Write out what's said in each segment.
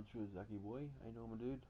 What's good, Zaki boy? How you doing, my dude?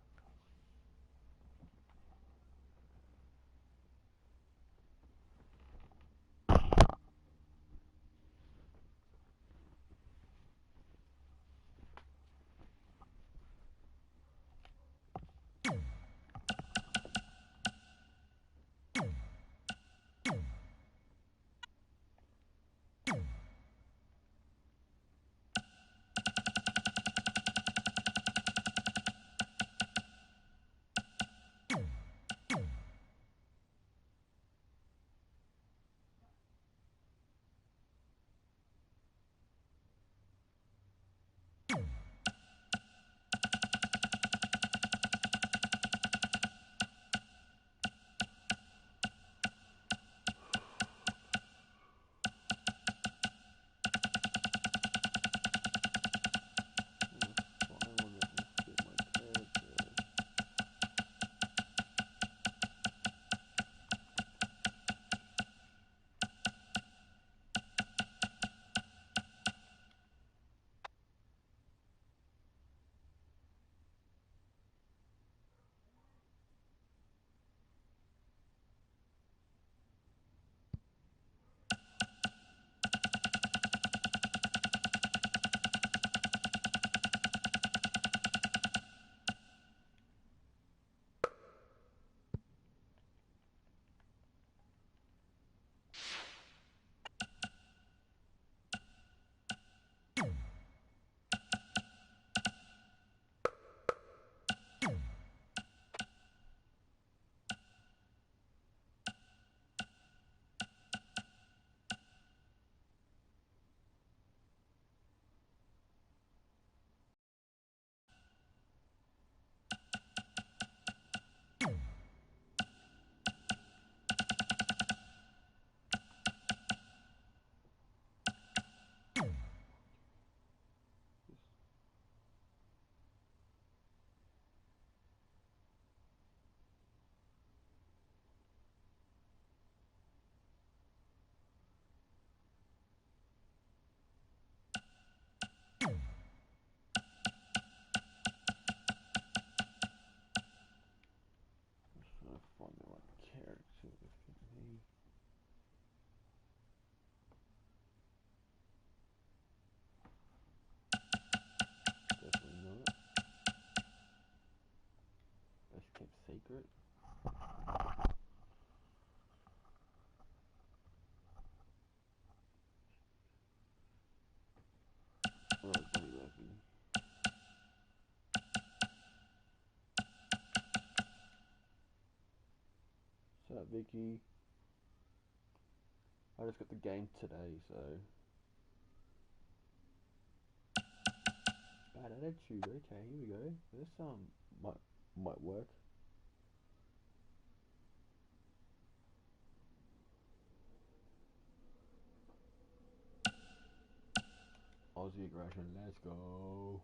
Trying to find the right character to fit me. Definitely not. Best kept secret. Oh, it's pretty lucky. What's up, Vicky? I just got the game today, so. Bad attitude. Okay, here we go. This might work. Aussie aggression. Let's go.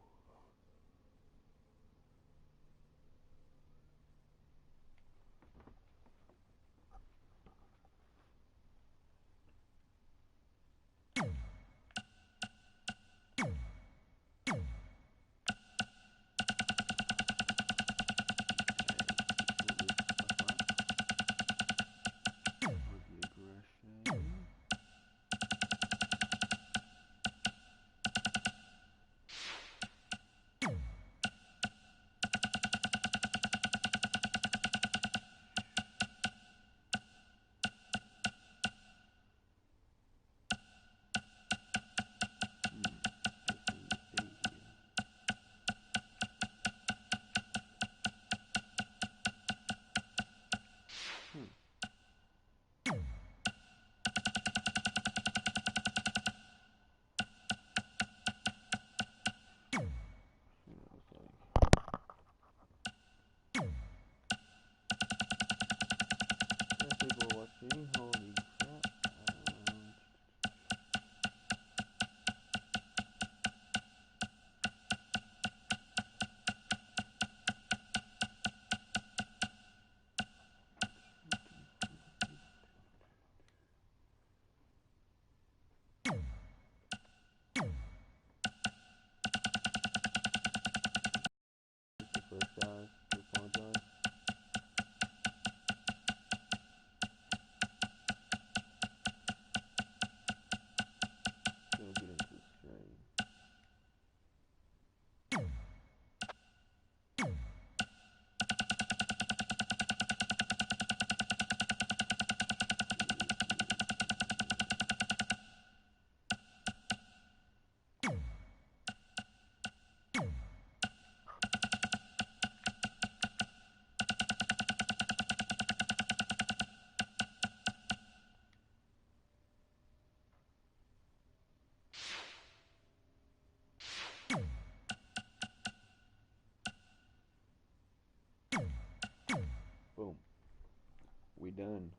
done.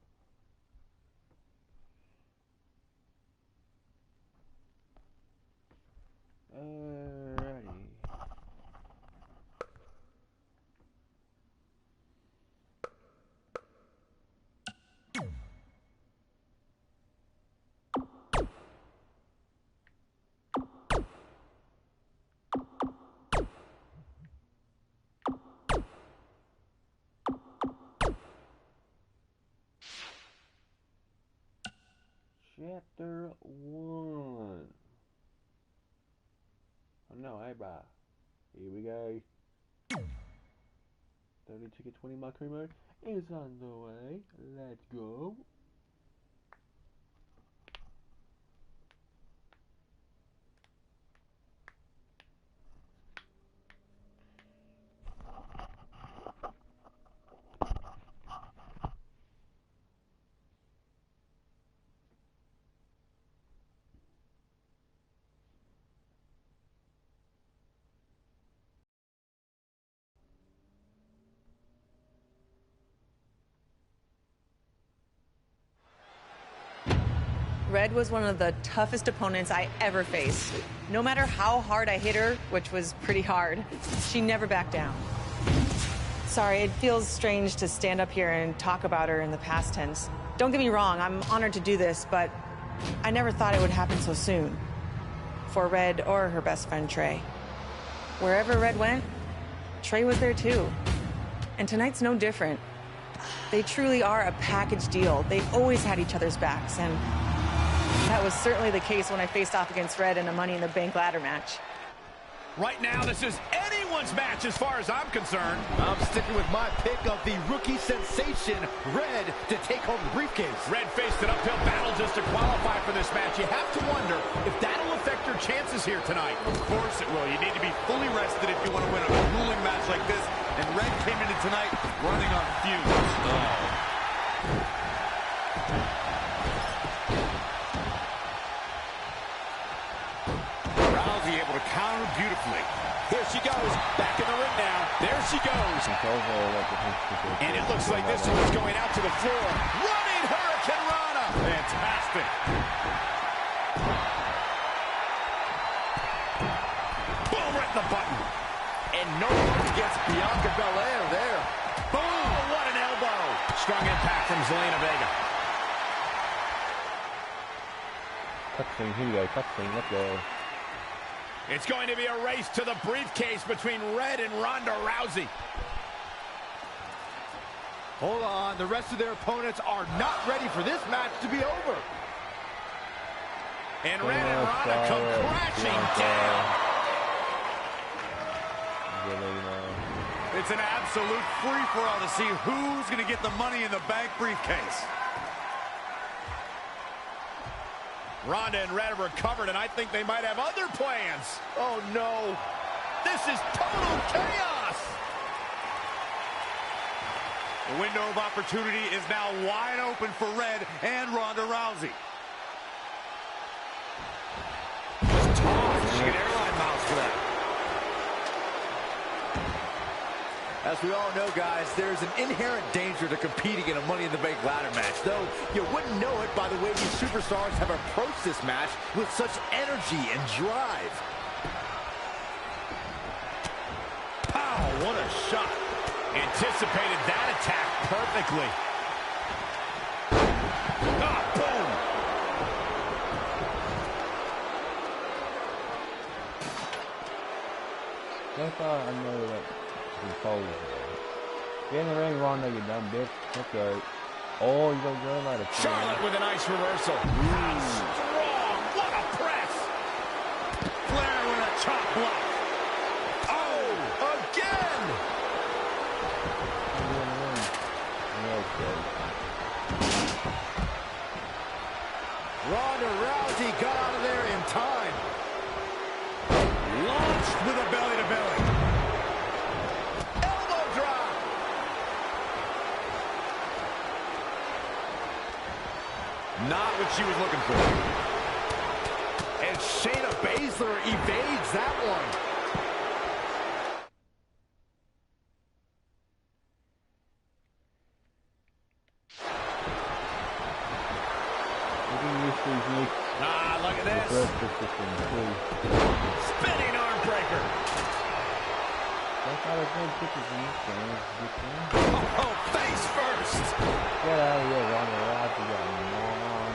Alrighty. Chapter 1. Oh no, hey bro. Here we go. WWE2K20 my crew mode is on the way. Let's go. Red was one of the toughest opponents I ever faced. No matter how hard I hit her, which was pretty hard, she never backed down. Sorry, it feels strange to stand up here and talk about her in the past tense. Don't get me wrong, I'm honored to do this, but I never thought it would happen so soon. For Red or her best friend, Trey. Wherever Red went, Trey was there too. And tonight's no different. They truly are a package deal. They've always had each other's backs, and that was certainly the case when I faced off against Red in a Money in the Bank ladder match. Right now, this is anyone's match as far as I'm concerned. I'm sticking with my pick of the rookie sensation, Red, to take home the briefcase. Red faced an uphill battle just to qualify for this match. You have to wonder if that'll affect your chances here tonight. Of course it will. You need to be fully rested if you want to win a grueling match like this. And Red came into tonight running on fumes. Rousey able to counter beautifully. Here she goes, back in the ring now. There she goes. And it looks like this one's going out to the floor. Running Hurricane Rana. Fantastic. Boom, right in the button. And no one gets Bianca Belair there. Boom, oh, what an elbow. Strong impact from Zelina Vega. Cutscene, here we go, cutscene, let's go. It's going to be a race to the briefcase between Red and Ronda Rousey. Hold on, the rest of their opponents are not ready for this match to be over. And Red and Ronda come crashing down. It's an absolute free-for-all to see who's going to get the Money in the Bank briefcase. Ronda and Red have recovered, and I think they might have other plans. Oh, no. This is total chaos. The window of opportunity is now wide open for Red and Ronda Rousey. Just tossed. She get airline miles for that. As we all know, guys, there's an inherent danger to competing in a Money in the Bank ladder match, though you wouldn't know it by the way these superstars have approached this match with such energy and drive. Pow, what a shot. Anticipated that attack perfectly. Ah, boom. So far, I know that controls. Get in the ring, Ronda, you dumb bitch. Let's go. Oh, you go good like a Charlotte with a nice reversal. Strong. What a press. Flair with a chop block. Oh, again. Ronda Rousey got out of there in time. Launched with a belly-to-belly. Elbow drop. Not what she was looking for. And Shayna Baszler evades that one. excuse me. Ah, look at this. Spinning arm breaker. That's not a good picture from this game. Oh, face first. Get out of here, Ronda Rousey, you moron.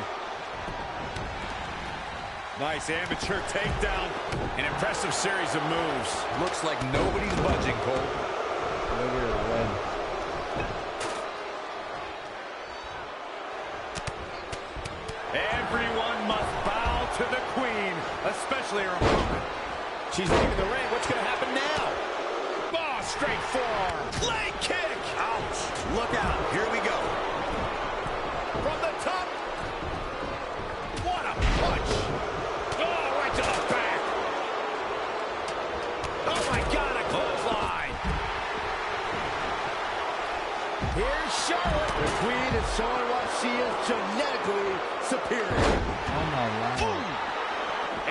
Nice amateur takedown. An impressive series of moves. Looks like nobody's budging, Cole. Look at her win. Everyone must bow to the queen, especially her opponent. She's leaving the ring. What's going to happen now? Oh, straight forearm. Leg kick. Ouch. Look out. Here we go. From the top. What a punch. Oh, right to the back. Oh, my God, a clothesline. Here's Charlotte. The queen is showing what she is genetically superior. Oh my God.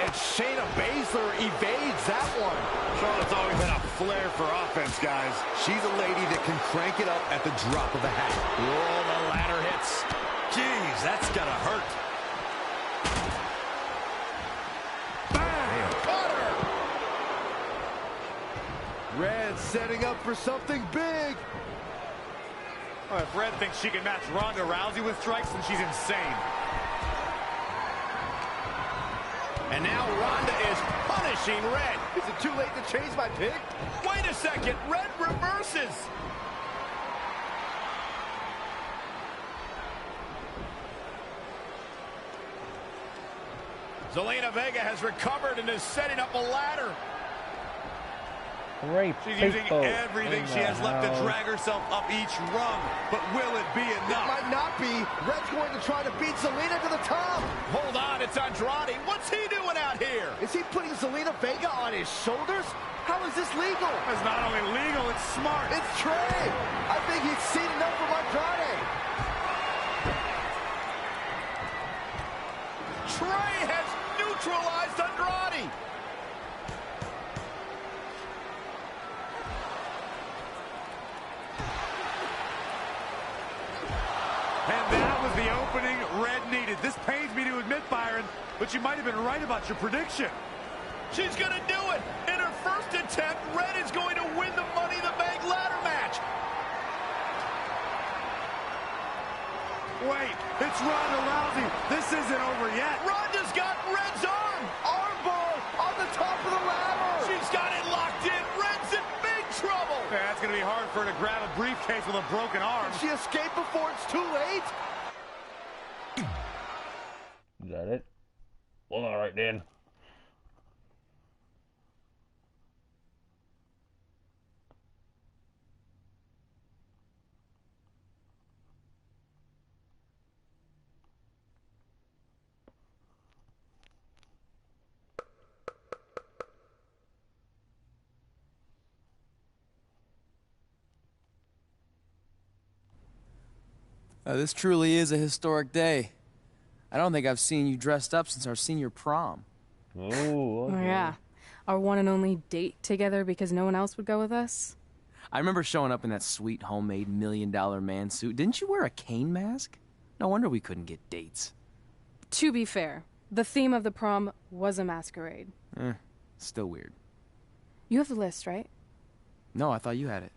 And Shayna Baszler evades that one. Charlotte's always had a flair for offense, guys. She's a lady that can crank it up at the drop of a hat. Oh, the ladder hits. Jeez, that's gonna hurt. Bang! Butter! Red setting up for something big. Well, if Red thinks she can match Ronda Rousey with strikes, then she's insane. And now Ronda is punishing Red. Is it too late to change my pick? Wait a second. Red reverses. Zelina Vega has recovered and is setting up a ladder. Great She's using people everything in she the has left to house. drag herself up each rung. But will it be It enough? might not be. Red's going to try to beat Zelina to the top. Hold on, it's Andrade. What's he doing out here? Is he putting Zelina Vega on his shoulders? How is this legal? It's not only legal, it's smart. It's Trey. I think he's seen enough from Andrade. Trey has neutralized Andrade. And that was the opening Red needed. This pains me to admit, Byron, but you might have been right about your prediction. She's going to do it. In her first attempt, Red is going to win the Money in the Bank ladder match. Wait, it's Ronda Rousey. This isn't over yet. Ronda's got Red's arm. Armbar on the top of the ladder. She's got it locked in. Red's in big trouble. Yeah, that's going to be hard for her to grab a briefcase with a broken arm. Can she escape before it's too late? Is that it? Well, all right then. This truly is a historic day. I don't think I've seen you dressed up since our senior prom. Oh, okay. Oh, yeah. Our one and only date together because no one else would go with us. I remember showing up in that sweet homemade $1 million man suit. Didn't you wear a cane mask? No wonder we couldn't get dates. To be fair, the theme of the prom was a masquerade. Still weird. You have the list, right? No, I thought you had it.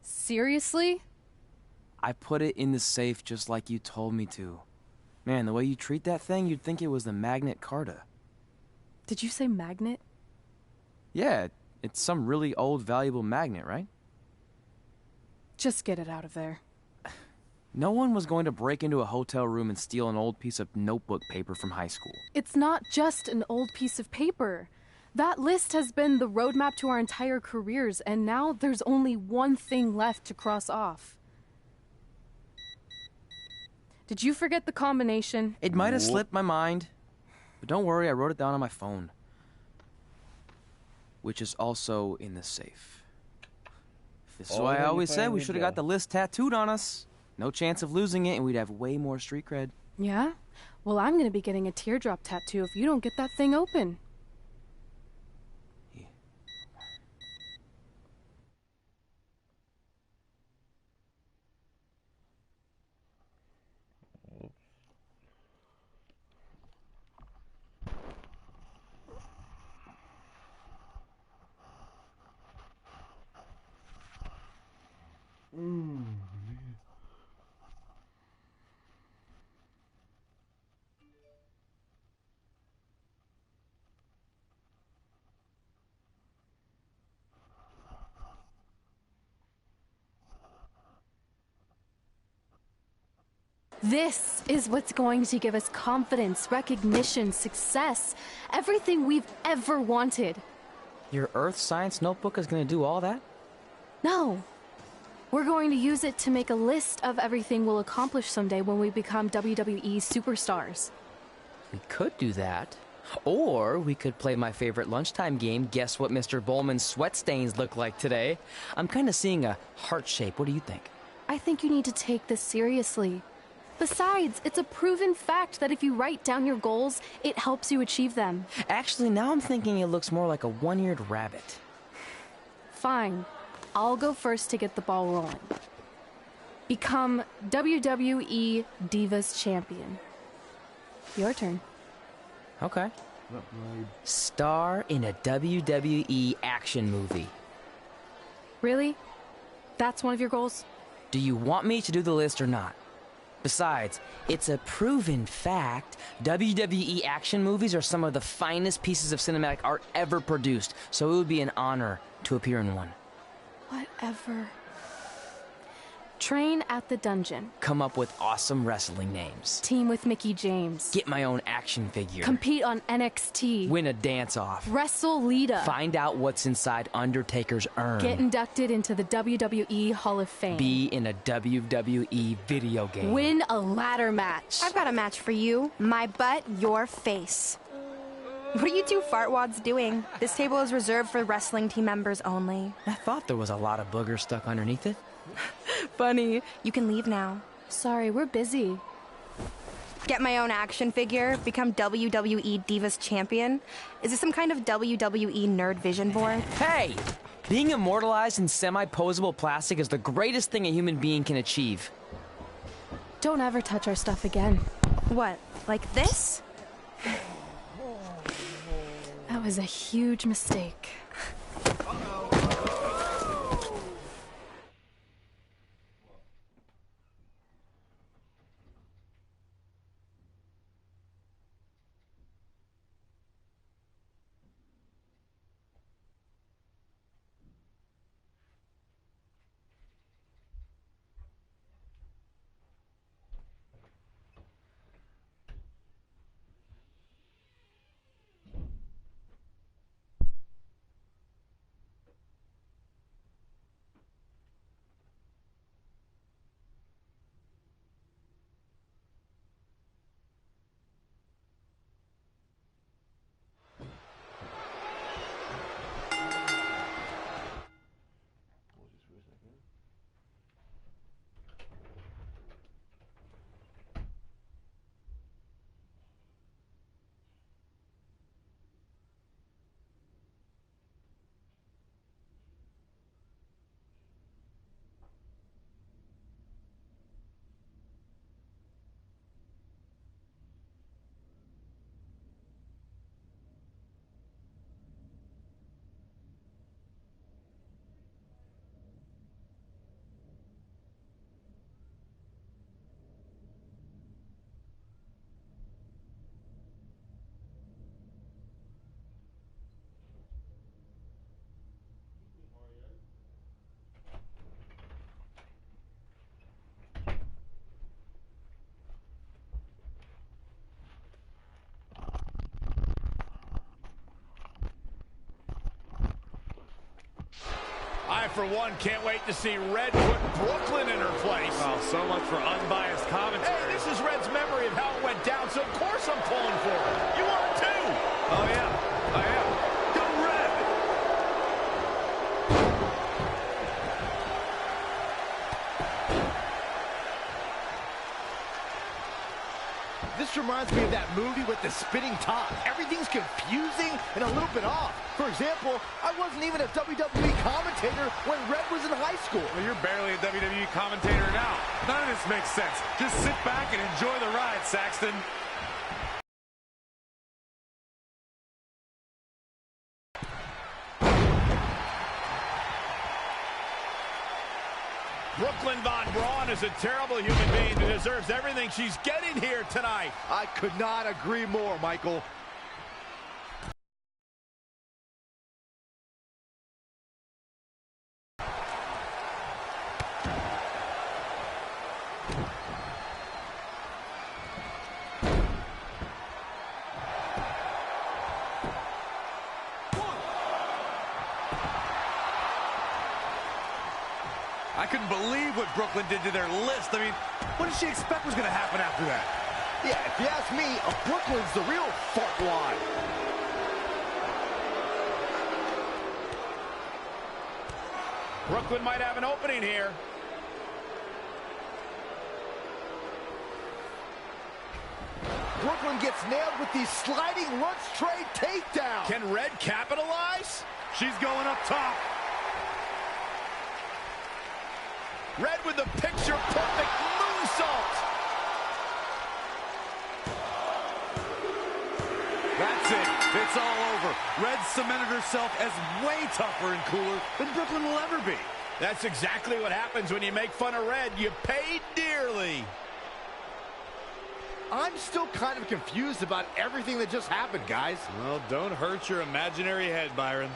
Seriously? I put it in the safe just like you told me to. Man, the way you treat that thing, you'd think it was the Magnet Carta. Did you say magnet? Yeah, it's some really old, valuable magnet, right? Just get it out of there. No one was going to break into a hotel room and steal an old piece of notebook paper from high school. It's not just an old piece of paper. That list has been the roadmap to our entire careers, and now there's only one thing left to cross off. Did you forget the combination? It might have slipped my mind, but don't worry, I wrote it down on my phone. Which is also in the safe. This is why I always said we should have got the list tattooed on us. No chance of losing it, and we'd have way more street cred. Yeah? Well, I'm gonna be getting a teardrop tattoo if you don't get that thing open. Yeah. This is what's going to give us confidence, recognition, success, everything we've ever wanted. Your Earth Science notebook is going to do all that? No. We're going to use it to make a list of everything we'll accomplish someday when we become WWE superstars. We could do that. Or we could play my favorite lunchtime game, Guess What Mr. Bowman's Sweat Stains Look Like Today. I'm kind of seeing a heart shape. What do you think? I think you need to take this seriously. Besides, it's a proven fact that if you write down your goals, it helps you achieve them. Actually, now I'm thinking it looks more like a one-eared rabbit. Fine. I'll go first to get the ball rolling. Become WWE Divas Champion. Your turn. Okay. Star in a WWE action movie. Really? That's one of your goals? Do you want me to do the list or not? Besides, it's a proven fact, WWE action movies are some of the finest pieces of cinematic art ever produced, so it would be an honor to appear in one. Whatever. Train at the dungeon. Come up with awesome wrestling names. Team with Mickey James. Get my own action figure. Compete on NXT. Win a dance-off. Wrestle Lita. Find out what's inside Undertaker's urn. Get inducted into the WWE Hall of Fame. Be in a WWE video game. Win a ladder match. I've got a match for you. My butt, your face. What are you two fartwads doing? This table is reserved for wrestling team members only. I thought there was a lot of boogers stuck underneath it. Funny. You can leave now. Sorry, we're busy. Get my own action figure, become WWE Divas Champion. Is this some kind of WWE nerd vision board? Hey! Being immortalized in semi-posable plastic is the greatest thing a human being can achieve. Don't ever touch our stuff again. What, like this? That was a huge mistake. I, for one, can't wait to see Red put Brooklyn in her place. Oh, so much for unbiased commentary. Hey, this is Red's memory of how it went down, so of course I'm pulling for her. You are too. Oh, yeah, I am. Go Red. This reminds me of that movie with the spinning top. Everything's confusing and a little bit off. For example, I wasn't even a WWE commentator when Red was in high school. Well, you're barely a WWE commentator now. None of this makes sense. Just sit back and enjoy the ride, Saxton. Brooklyn Von Braun is a terrible human being who deserves everything she's getting here tonight. I could not agree more, Michael. I couldn't believe what Brooklyn did to their list. I mean, what did she expect was going to happen after that? Yeah, if you ask me, Brooklyn's the real fartwad. Brooklyn might have an opening here. Brooklyn gets nailed with the sliding lunch tray takedown. Can Red capitalize? She's going up top. Red with the picture-perfect moonsault. That's it. It's all over. Red cemented herself as way tougher and cooler than Brooklyn will ever be. That's exactly what happens when you make fun of Red. You pay dearly. I'm still kind of confused about everything that just happened, guys. Well, don't hurt your imaginary head, Byron.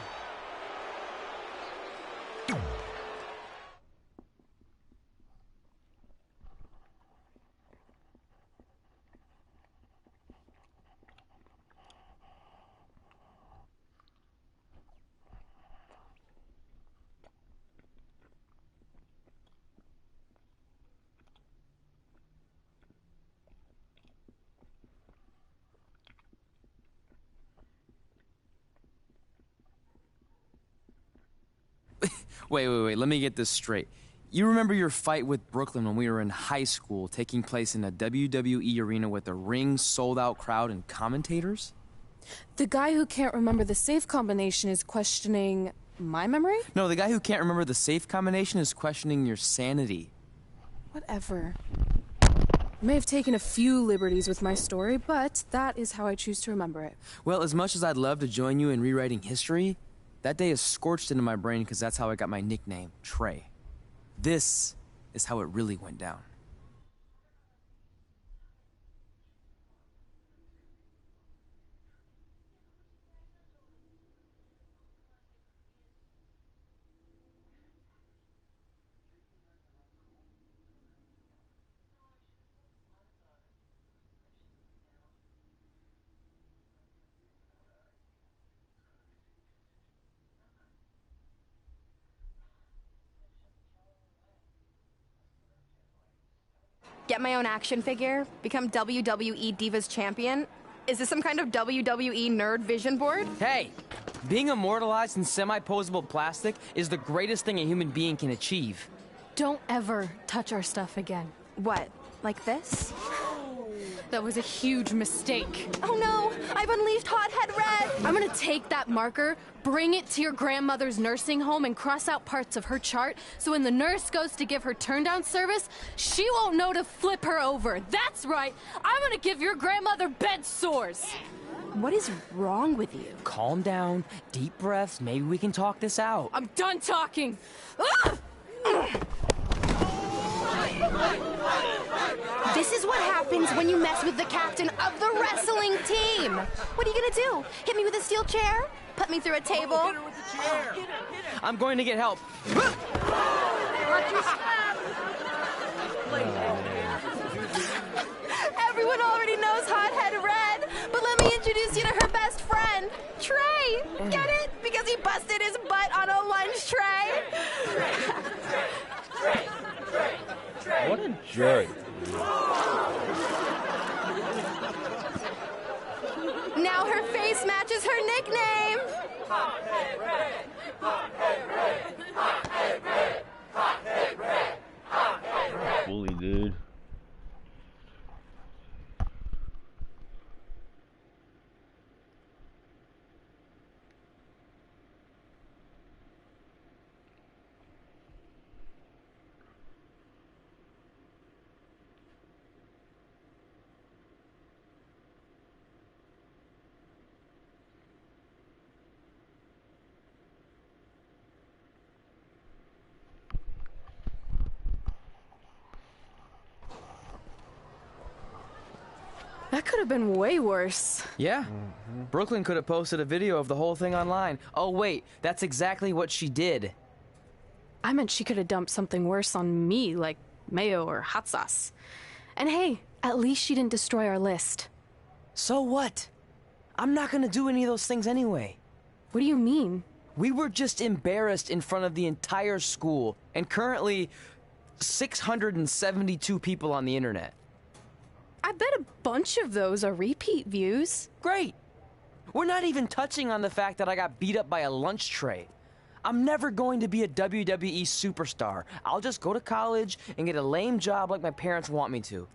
Wait, let me get this straight. You remember your fight with Brooklyn when we were in high school, taking place in a WWE arena with a ring, sold-out crowd, and commentators? The guy who can't remember the safe combination is questioning my memory? No, the guy who can't remember the safe combination is questioning your sanity. Whatever. I may have taken a few liberties with my story, but that is how I choose to remember it. Well, as much as I'd love to join you in rewriting history, that day is scorched into my brain because that's how I got my nickname, Trey. This is how it really went down. Get my own action figure? Become WWE Divas Champion? Is this some kind of WWE nerd vision board? Hey! Being immortalized in semi-posable plastic is the greatest thing a human being can achieve. Don't ever touch our stuff again. What, like this? That was a huge mistake. Oh no, I've unleashed Hothead Red! I'm gonna take that marker, bring it to your grandmother's nursing home, and cross out parts of her chart so when the nurse goes to give her turn-down service, she won't know to flip her over. That's right, I'm gonna give your grandmother bed sores. What is wrong with you? Calm down, deep breaths, maybe we can talk this out. I'm done talking. This is what happens when you mess with the captain of the wrestling team. What are you gonna do? Hit me with a steel chair? Put me through a table? Hit her with the chair. I'm going to get help. Everyone already knows Hothead Red, but let me introduce you to her best friend, Trey. Get it? Because he busted his butt on a lunch tray. What a jerk. Now her face matches her nickname. Bully, dude. That could have been way worse. Yeah. Brooklyn could have posted a video of the whole thing online. Oh, wait, that's exactly what she did. I meant she could have dumped something worse on me, like mayo or hot sauce. And hey, at least she didn't destroy our list. So what? I'm not gonna do any of those things anyway. What do you mean? We were just embarrassed in front of the entire school, and currently 672 people on the internet. I bet a bunch of those are repeat views. Great! We're not even touching on the fact that I got beat up by a lunch tray. I'm never going to be a WWE superstar. I'll just go to college and get a lame job like my parents want me to.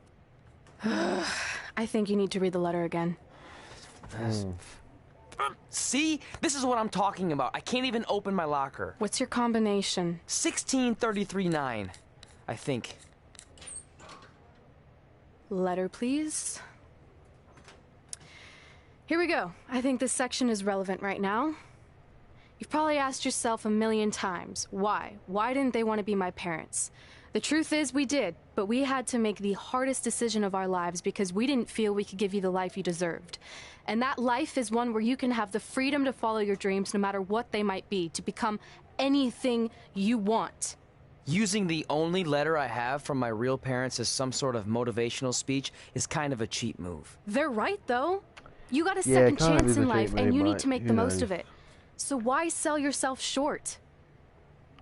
I think you need to read the letter again. See? This is what I'm talking about. I can't even open my locker. What's your combination? 1633-9, I think. Letter, please. Here we go. I think this section is relevant right now. You've probably asked yourself a million times, why? Why didn't they want to be my parents? The truth is we did, but we had to make the hardest decision of our lives because we didn't feel we could give you the life you deserved. And that life is one where you can have the freedom to follow your dreams no matter what they might be, to become anything you want. Using the only letter I have from my real parents as some sort of motivational speech is kind of a cheap move. They're right, though. You got a second chance in life, and you need to make the most of it. So why sell yourself short?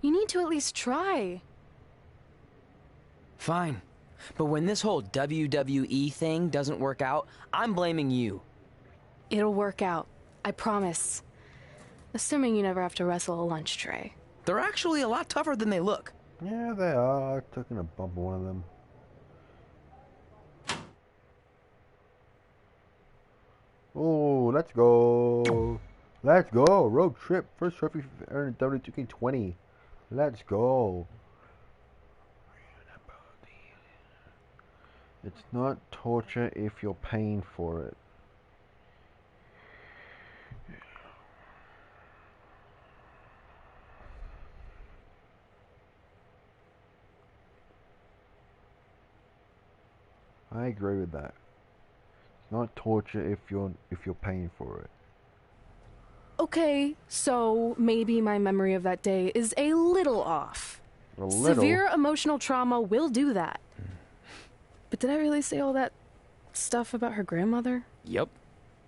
You need to at least try. Fine. But when this whole WWE thing doesn't work out, I'm blaming you. It'll work out. I promise. Assuming you never have to wrestle a lunch tray. They're actually a lot tougher than they look. Yeah, they are. I took a bump on one of them. Oh, let's go. Let's go. Road trip. First trophy earned WWE2K20. Let's go. It's not torture if you're paying for it. I agree with that. It's not torture if you're paying for it. Okay, so maybe my memory of that day is a little off. A little? Severe emotional trauma will do that. But did I really say all that stuff about her grandmother? Yep.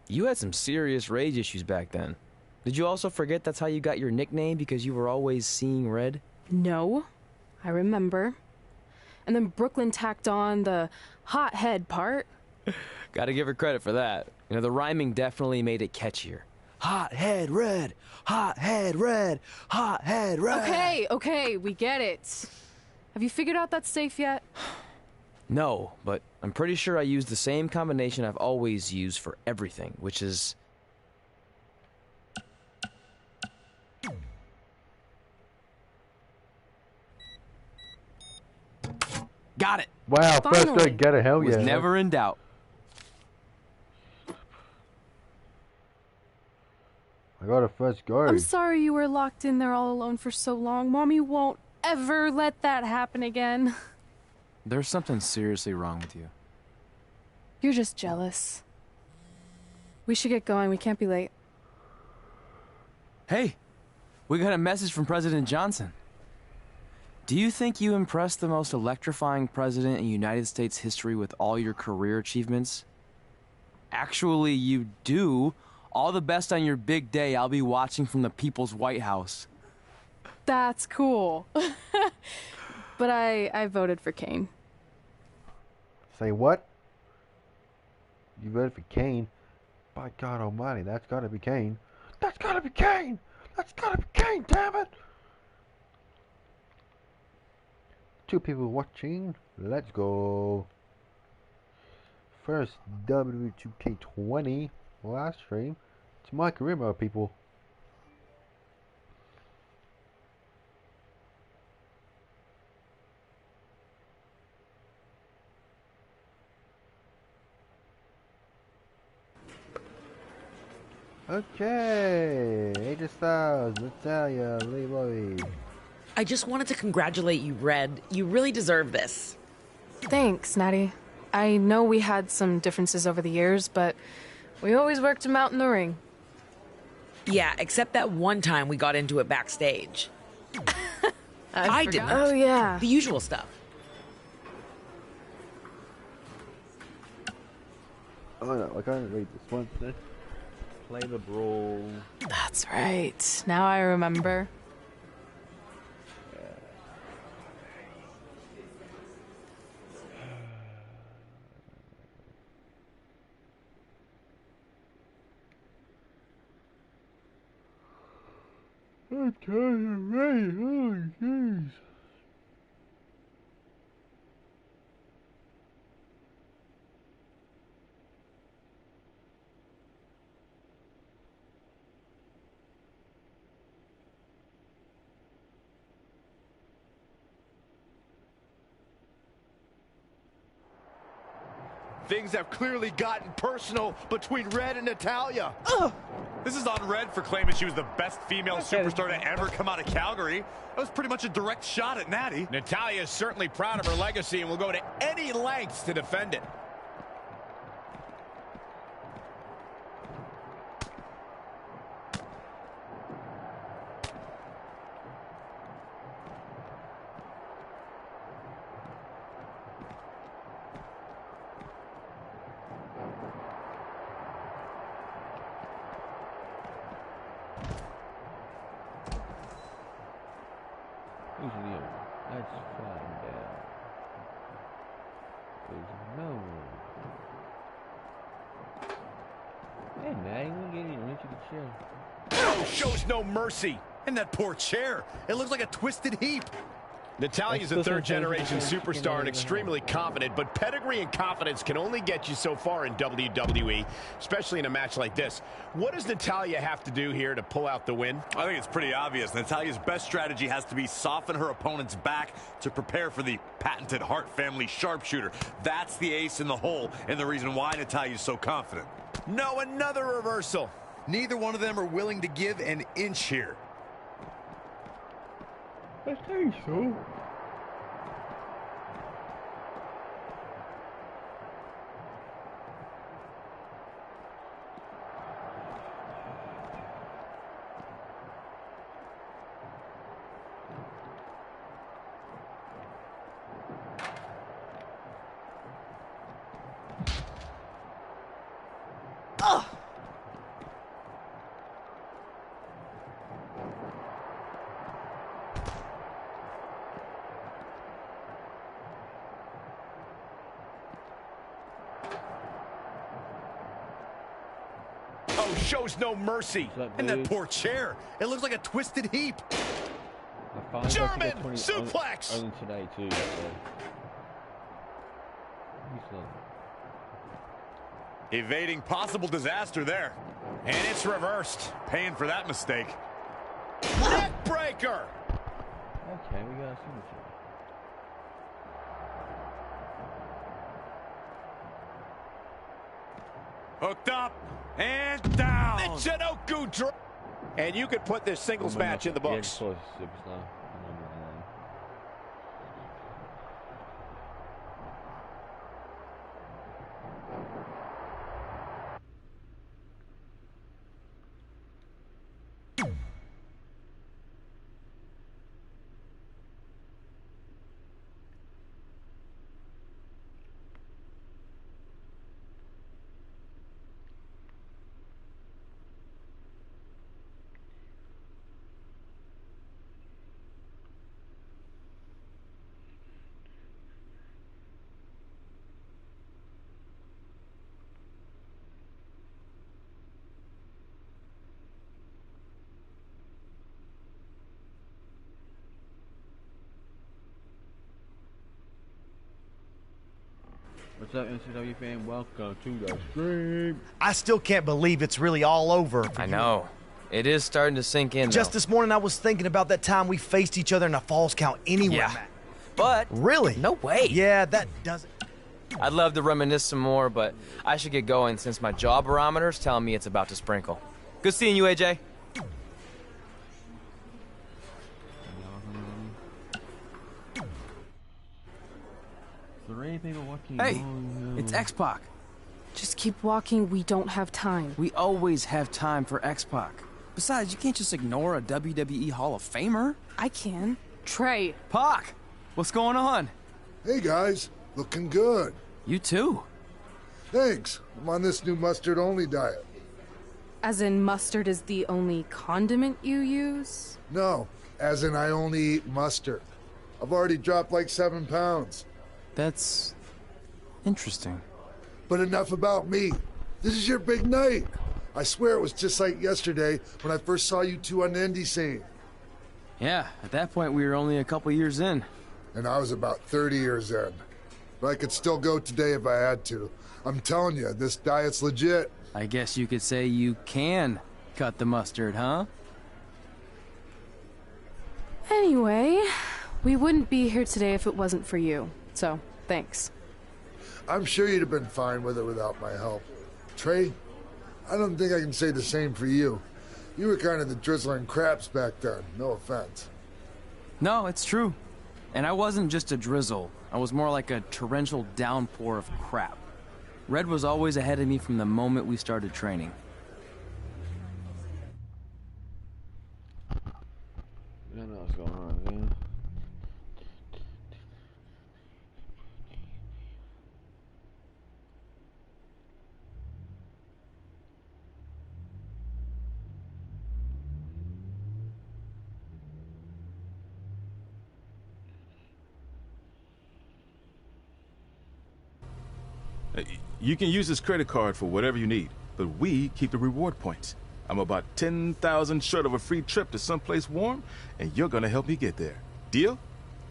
You had some serious rage issues back then. Did you also forget that's how you got your nickname because you were always seeing red? No, I remember. And then Brooklyn tacked on the hot head part. Gotta give her credit for that. You know, the rhyming definitely made it catchier. Hot head red, hot head red, hot head red. Okay, we get it. Have you figured out that safe yet? No, but I'm pretty sure I used the same combination I've always used for everything, which is... Got it! Wow, Finally. first go get it, hell Was yeah. never in doubt. I got a first go. I'm sorry you were locked in there all alone for so long. Mommy won't ever let that happen again. There's something seriously wrong with you. You're just jealous. We should get going. We can't be late. Hey, we got a message from President Johnson. Do you think you impressed the most electrifying president in United States history with all your career achievements? Actually, you do. All the best on your big day. I'll be watching from the People's White House. That's cool. But I voted for Kane. Say what? You voted for Kane? By God Almighty, that's gotta be Kane. That's gotta be Kane! That's gotta be Kane, damn it! Two people watching. Let's go. First WWE2K20 last stream. It's my career mode, people. Okay, AJ Styles, Natalia, Leroy. I just wanted to congratulate you, Red. You really deserve this. Thanks, Natty. I know we had some differences over the years, but we always worked them out in the ring. Yeah, except that one time we got into it backstage. I didn't. Oh, yeah. The usual stuff. Oh no, I can't read this one today. play the brawl. That's right. Now I remember. I'm tired already. Oh, jeez. Things have clearly gotten personal between Red and Natalya. This is on Red for claiming she was the best female superstar to ever come out of Calgary. That was pretty much a direct shot at Natty. Natalya is certainly proud of her legacy and will go to any lengths to defend it. Let's find out. There's no one. Hey, man, you want to get in into the chair? Oh, shows no mercy. And that poor chair. It looks like a twisted heap. Natalya's a third-generation superstar and extremely confident, but pedigree and confidence can only get you so far in WWE, especially in a match like this. What does Natalya have to do here to pull out the win? I think it's pretty obvious. Natalya's best strategy has to be soften her opponent's back to prepare for the patented Hart family sharpshooter. That's the ace in the hole and the reason why Natalya's so confident. No, another reversal. Neither one of them are willing to give an inch here. I think so. Oh, shows no mercy. And that poor chair. It looks like a twisted heap. German suplex. Only today too. So. Evading possible disaster there. And it's reversed. Paying for that mistake. Neck breaker. Okay, we got a signature. Hooked up and down. Michinoku drop. And you could put this singles match in the books. What's up, NCW fan? Welcome to the stream. I still can't believe it's really all over. I know. It is starting to sink in, Just though. this morning, I was thinking about that time we faced each other in a Falls Count Anywhere Yeah. match. But Really? no way. Yeah, that doesn't... I'd love to reminisce some more, but I should get going since my jaw barometer's telling me it's about to sprinkle. Good seeing you, AJ. Hey, it's X-Pac. Just keep walking. We don't have time. We always have time for X-Pac. Besides, you can't just ignore a WWE Hall of Famer. I can. Trey. Pac, what's going on? Hey guys, looking good. You too. Thanks. I'm on this new mustard-only diet. As in mustard is the only condiment you use? No, as in I only eat mustard. I've already dropped like 7 pounds. That's interesting. But enough about me. This is your big night. I swear it was just like yesterday when I first saw you two on the indie scene. Yeah, at that point we were only a couple years in. And I was about 30 years in. But I could still go today if I had to. I'm telling you, this diet's legit. I guess you could say you can cut the mustard, huh? Anyway, we wouldn't be here today if it wasn't for you. So, thanks. I'm sure you'd have been fine with it without my help. Trey, I don't think I can say the same for you. You were kind of the drizzling craps back then, no offense. No, it's true. And I wasn't just a drizzle. I was more like a torrential downpour of crap. Red was always ahead of me from the moment we started training. I don't know what's going on, man. You can use this credit card for whatever you need, but we keep the reward points. I'm about 10,000 short of a free trip to someplace warm, and you're gonna help me get there. Deal?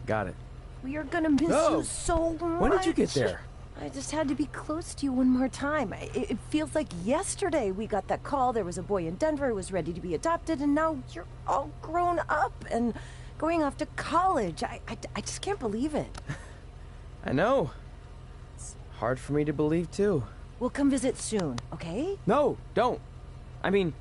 Got it. We are gonna miss you so much. When did you get there? I just had to be close to you one more time. It feels like yesterday we got that call. There was a boy in Denver who was ready to be adopted, and now you're all grown up and going off to college. I just can't believe it. I know. It's hard for me to believe, too. We'll come visit soon, okay? No, don't. I mean,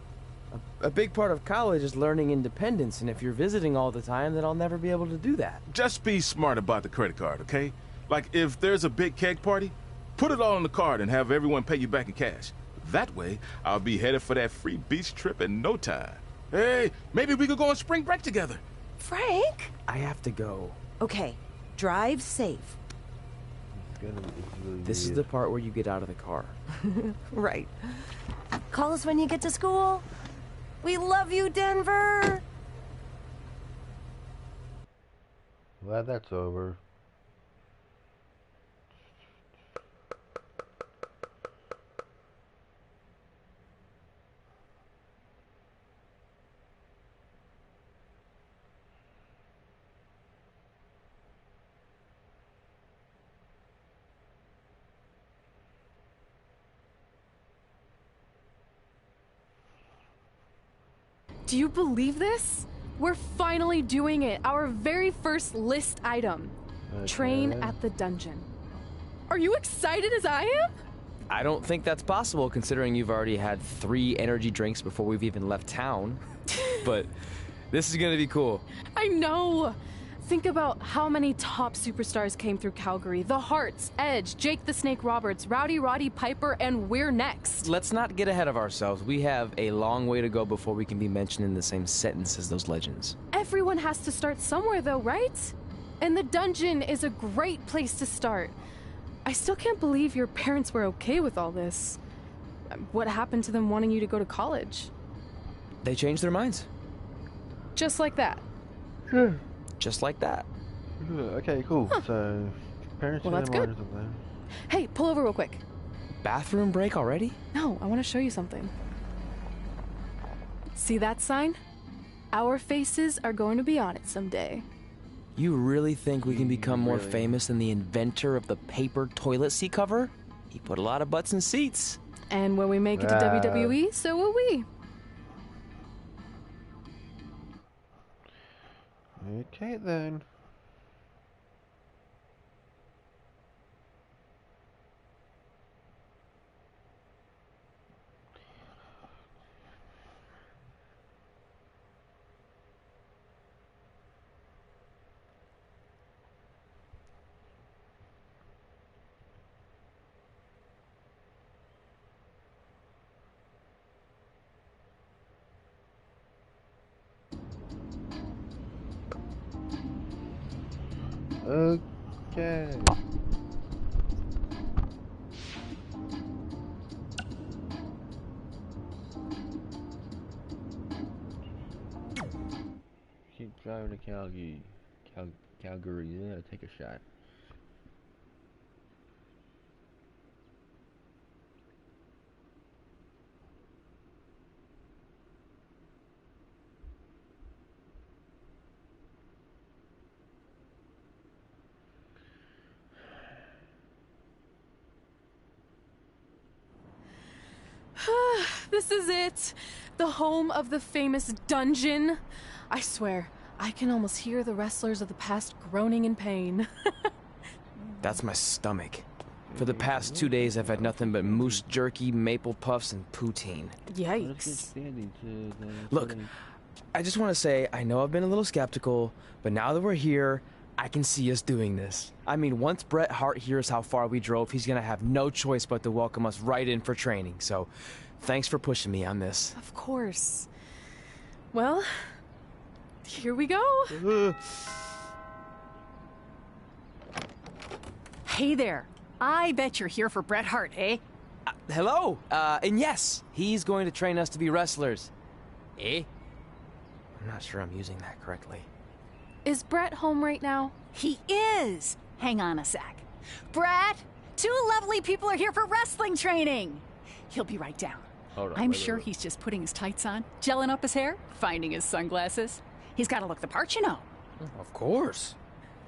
a big part of college is learning independence, and if you're visiting all the time, then I'll never be able to do that. Just be smart about the credit card, okay? Like, if there's a big keg party, put it all on the card and have everyone pay you back in cash. That way, I'll be headed for that free beach trip in no time. Hey, maybe we could go on spring break together. Frank? I have to go. Okay, drive safe. This is the part where you get out of the car. Right. Call us when you get to school. We love you, Denver! Glad that's over. Do you believe this? We're finally doing it. Our very first list item. Train at the dungeon. Are you excited as I am? I don't think that's possible, considering you've already had 3 energy drinks before we've even left town. But this is gonna be cool. I know. Think about how many top superstars came through Calgary. The Hearts, Edge, Jake the Snake Roberts, Rowdy Roddy Piper, and we're next. Let's not get ahead of ourselves. We have a long way to go before we can be mentioned in the same sentence as those legends. Everyone has to start somewhere though, right? And the dungeon is a great place to start. I still can't believe your parents were okay with all this. What happened to them wanting you to go to college? They changed their minds. Just like that. Just like that. Okay, cool. Huh. So, parents well, that's good. Hey, pull over real quick. Bathroom break already? No, I want to show you something. See that sign? Our faces are going to be on it someday. You really think we can become more famous than the inventor of the paper toilet seat cover? He put a lot of butts in seats. And when we make it to WWE, so will we. Okay, then. Okay. driving to Calgary. Calgary, yeah, take a shot. This is it. The home of the famous dungeon. I swear, I can almost hear the wrestlers of the past groaning in pain. That's my stomach. For the past 2 days, I've had nothing but moose jerky, maple puffs, and poutine. Yikes. Look, I just want to say, I know I've been a little skeptical, but now that we're here, I can see us doing this. I mean, once Bret Hart hears how far we drove, he's gonna have no choice but to welcome us right in for training. So, thanks for pushing me on this. Of course. Well, here we go. Hey there. I bet you're here for Bret Hart, eh? Hello. And yes, he's going to train us to be wrestlers. Eh? I'm not sure I'm using that correctly. Is Bret home right now? He is. Hang on a sec. Bret, 2 lovely people are here for wrestling training. He'll be right down. Hold on, I'm wait, sure wait. he's just putting his tights on, gelling up his hair, finding his sunglasses. He's got to look the part, you know. Of course.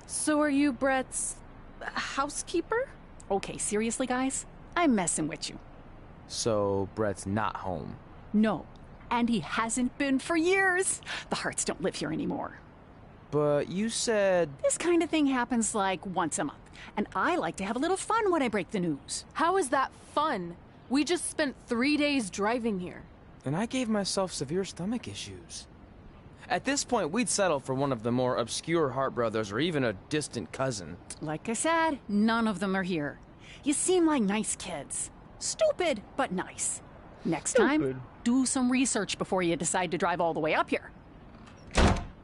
So are you Bret's housekeeper? Okay, seriously, guys? I'm messing with you. So, Bret's not home. No, and he hasn't been for years. The Harts don't live here anymore. But you said... This kind of thing happens like once a month, and I like to have a little fun when I break the news. How is that fun? We just spent 3 days driving here. And I gave myself severe stomach issues. At this point, we'd settle for one of the more obscure Hart brothers or even a distant cousin. Like I said, none of them are here. You seem like nice kids. Stupid, but nice. Next time, do some research before you decide to drive all the way up here.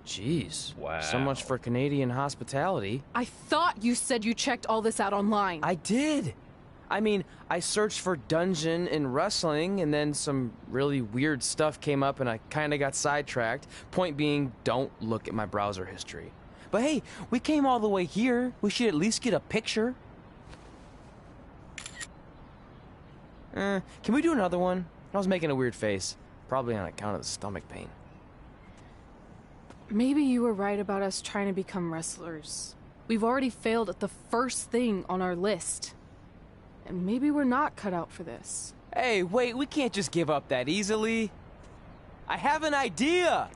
Jeez. Wow. So much for Canadian hospitality. I thought you said you checked all this out online. I did. I mean, I searched for dungeon in wrestling, and then some really weird stuff came up, and I kind of got sidetracked. Point being, don't look at my browser history. But hey, we came all the way here. We should at least get a picture. Can we do another one? I was making a weird face. Probably on account of the stomach pain. Maybe you were right about us trying to become wrestlers. We've already failed at the first thing on our list. And maybe we're not cut out for this. Hey, wait, we can't just give up that easily. I have an idea!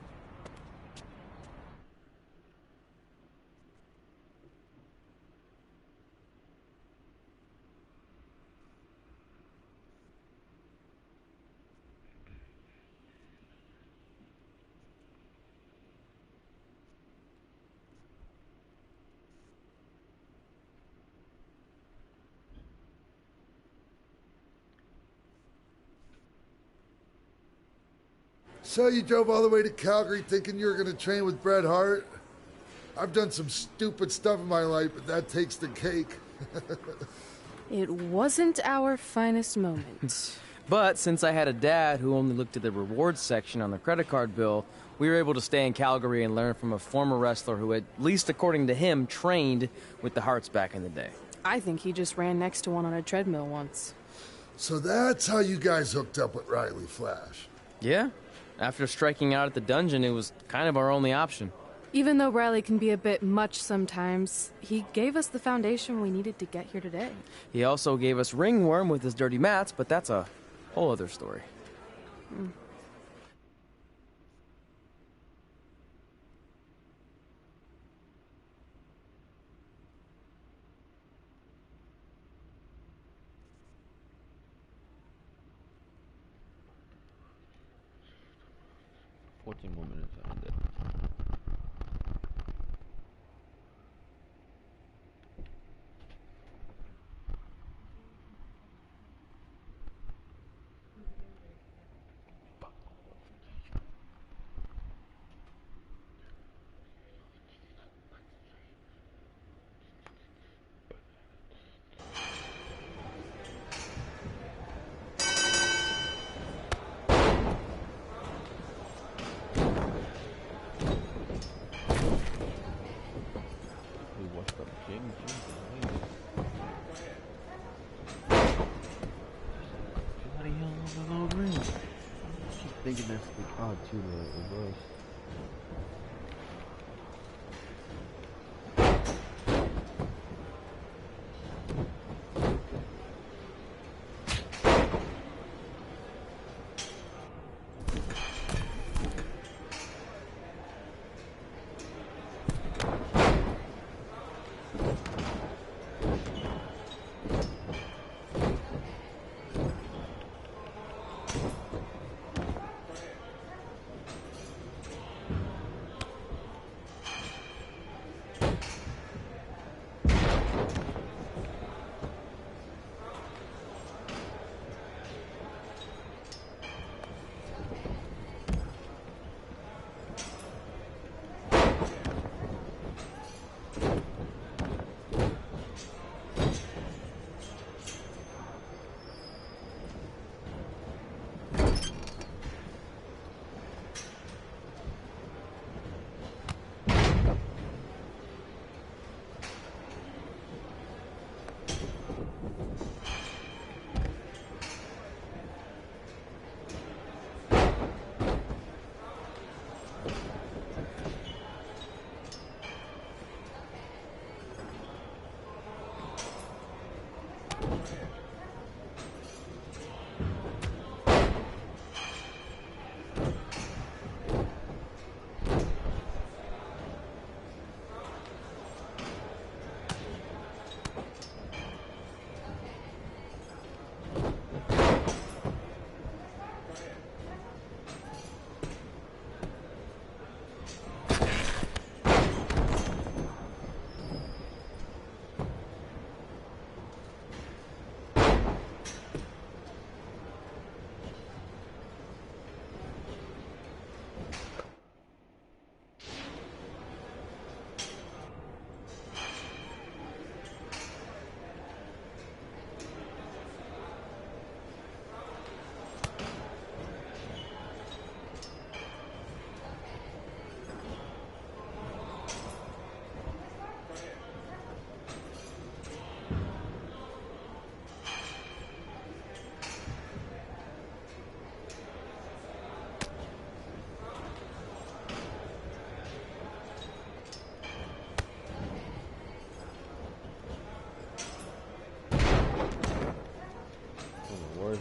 So you drove all the way to Calgary thinking you were going to train with Bret Hart? I've done some stupid stuff in my life, but that takes the cake. It wasn't our finest moment. But since I had a dad who only looked at the rewards section on the credit card bill, we were able to stay in Calgary and learn from a former wrestler who, at least according to him, trained with the Harts back in the day. I think he just ran next to one on a treadmill once. So that's how you guys hooked up with Riley Flash. Yeah. After striking out at the dungeon, it was kind of our only option. Even though Riley can be a bit much sometimes, he gave us the foundation we needed to get here today. He also gave us ringworm with his dirty mats, but that's a whole other story. 14 more minutes on that. From King Jesus. Somebody yelling on the low ring. I keep thinking that's the odd too, it was.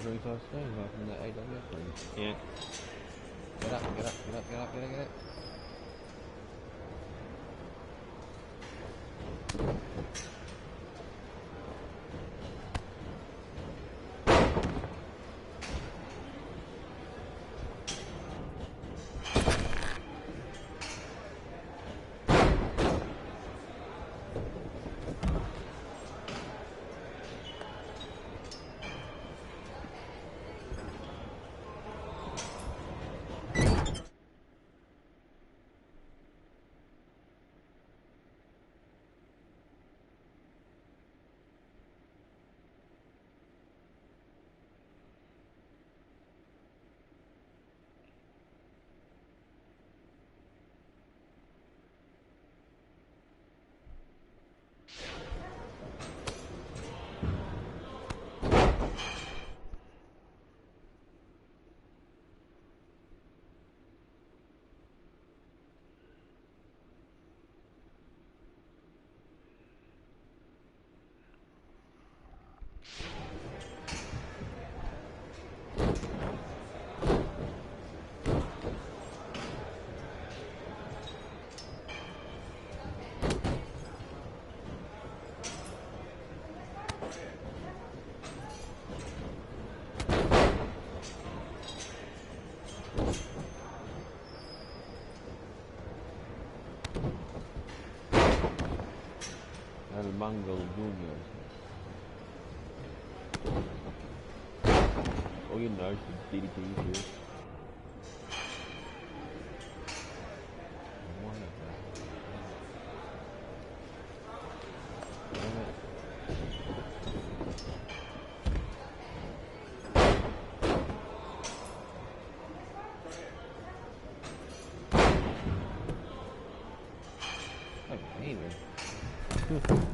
Drinks on stage, not from the AWF ring. Yeah. Get up, get up, get up, get up, get up, get up. El Mango Junior. Oh, you know, some DDTs here. Damn.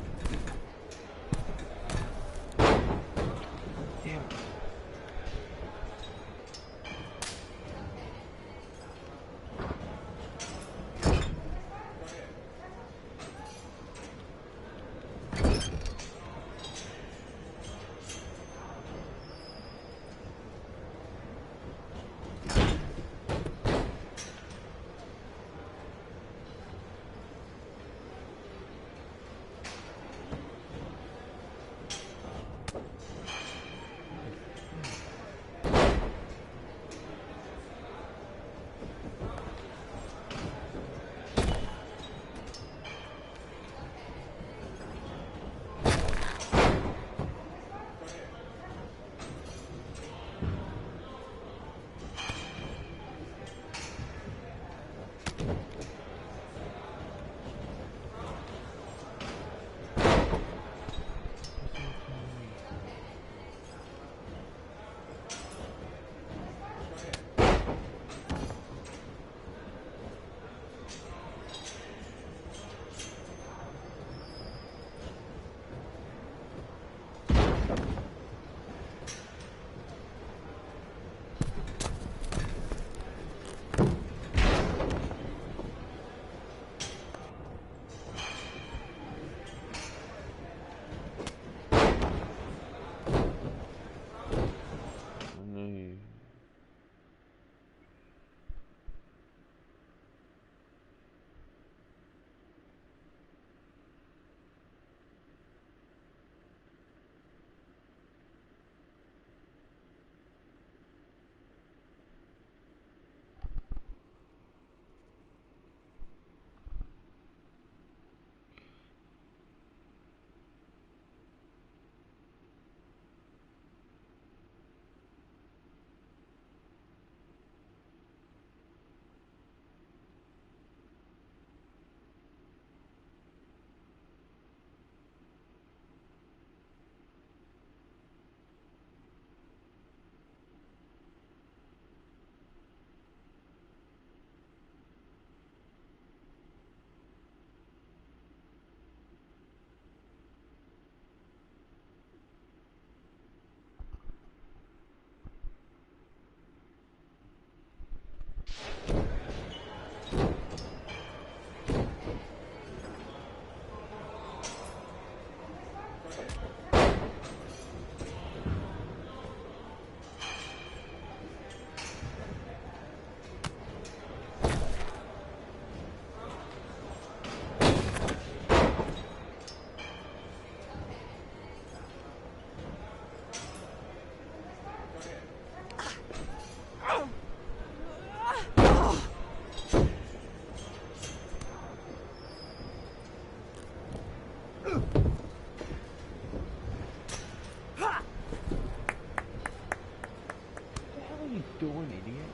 doing, idiot?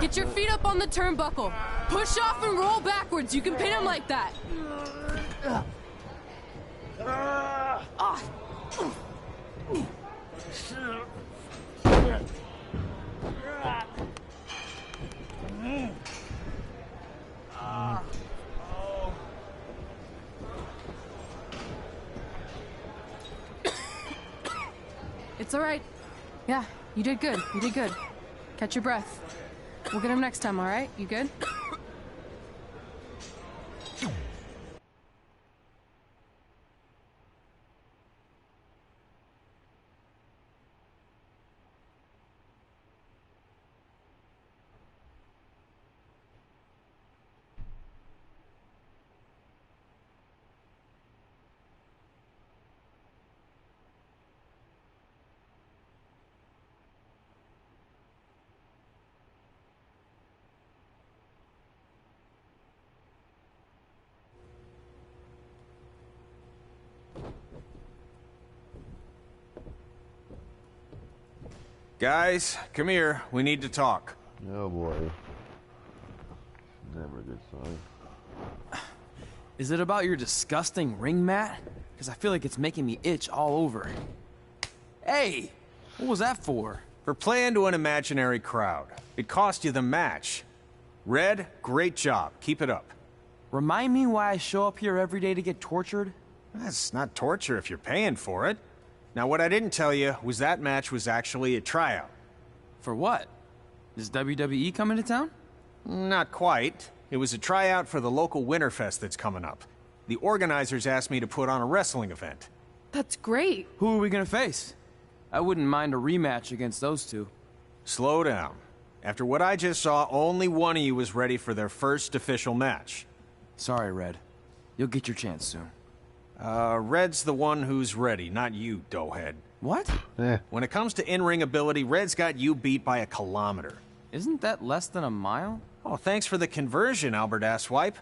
Get your feet up on the turnbuckle. Push off and roll backwards. You can pin him like that. It's all right. Yeah, you did good. You did good. Catch your breath. We'll get him next time, all right? You good? Guys, come here. We need to talk. Oh boy. Never a good sign. Is it about your disgusting ring mat? Because I feel like it's making me itch all over. Hey! What was that for? For playing to an imaginary crowd. It cost you the match. Red, great job. Keep it up. Remind me why I show up here every day to get tortured? That's not torture if you're paying for it. Now, what I didn't tell you was that match was actually a tryout. For what? Is WWE coming to town? Not quite. It was a tryout for the local Winterfest that's coming up. The organizers asked me to put on a wrestling event. That's great. Who are we gonna face? I wouldn't mind a rematch against those two. Slow down. After what I just saw, only one of you was ready for their first official match. Sorry, Red. You'll get your chance soon. Red's the one who's ready, not you, doughhead. What? When it comes to in-ring ability, Red's got you beat by a kilometer. Isn't that less than a mile? Oh, thanks for the conversion, Albert Asswipe.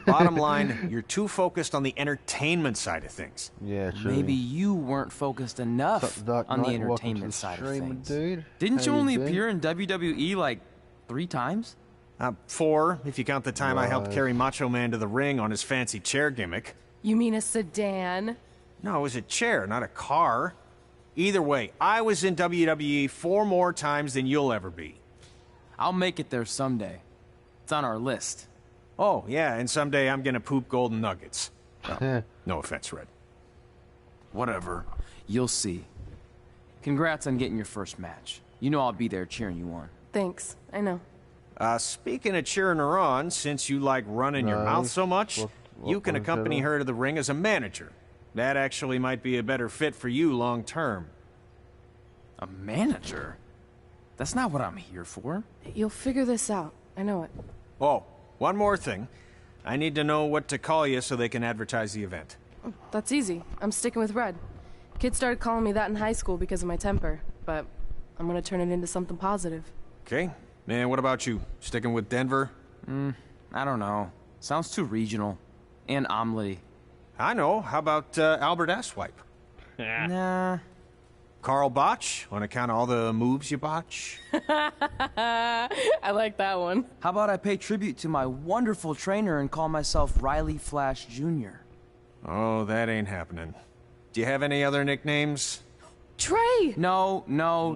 Bottom line, you're too focused on the entertainment side of things. Yeah, true. Maybe you weren't focused enough on the entertainment side of things. Dude. Didn't you only appear in WWE like 3 times? 4, if you count the time I helped carry Macho Man to the ring on his fancy chair gimmick. You mean a sedan? No, it was a chair, not a car. Either way, I was in WWE 4 more times than you'll ever be. I'll make it there someday. It's on our list. Oh, yeah, and someday I'm gonna poop golden nuggets. Oh, no offense, Red. Whatever. You'll see. Congrats on getting your first match. You know I'll be there cheering you on. Thanks. I know. Speaking of cheering her on, since you like running your mouth so much, you can accompany her to the ring as a manager. That actually might be a better fit for you long term. A manager? That's not what I'm here for. You'll figure this out. I know it. Oh, one more thing. I need to know what to call you so they can advertise the event. That's easy. I'm sticking with Red. Kids started calling me that in high school because of my temper, but I'm gonna turn it into something positive. Okay. And what about you? Sticking with Denver? I don't know. Sounds too regional. And omelette-y. I know. How about Albert Asswipe? Nah. Carl Botch, on account of all the moves you botch? I like that one. How about I pay tribute to my wonderful trainer and call myself Riley Flash Jr.? Oh, that ain't happening. Do you have any other nicknames? Trey! No,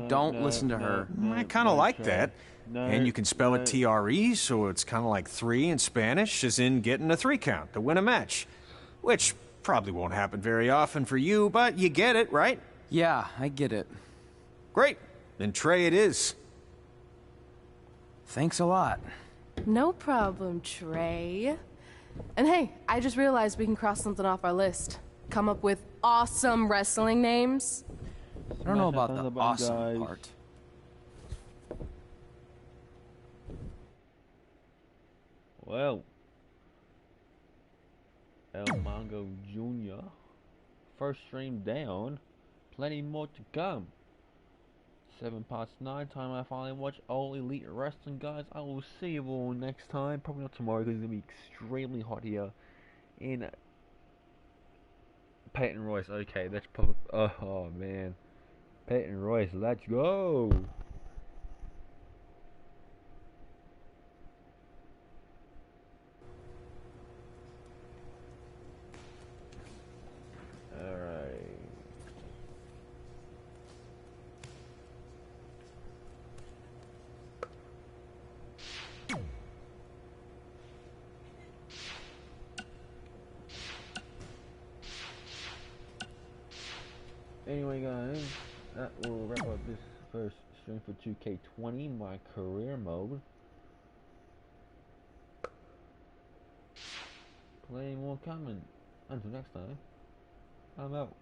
don't listen to her. I kind of like that. And you can spell it T-R-E, so it's kind of like 3 in Spanish, as in getting a 3 count to win a match. Which probably won't happen very often for you, but you get it, right? Yeah, I get it. Great. Then Trey it is. Thanks a lot. No problem, Trey. And hey, I just realized we can cross something off our list. Come up with awesome wrestling names. I don't know about the awesome part. Well, El Mongo Jr. First stream down. Plenty more to come. 9 time I finally watch All Elite Wrestling, guys. I will see you all next time. Probably not tomorrow because it's going to be extremely hot here in Peyton Royce. Okay, that's probably... Oh, man. Peyton Royce, let's go! Anyway, guys, that will wrap up this first stream for 2K20, my career mode. Plenty more coming. Until next time, I'm out.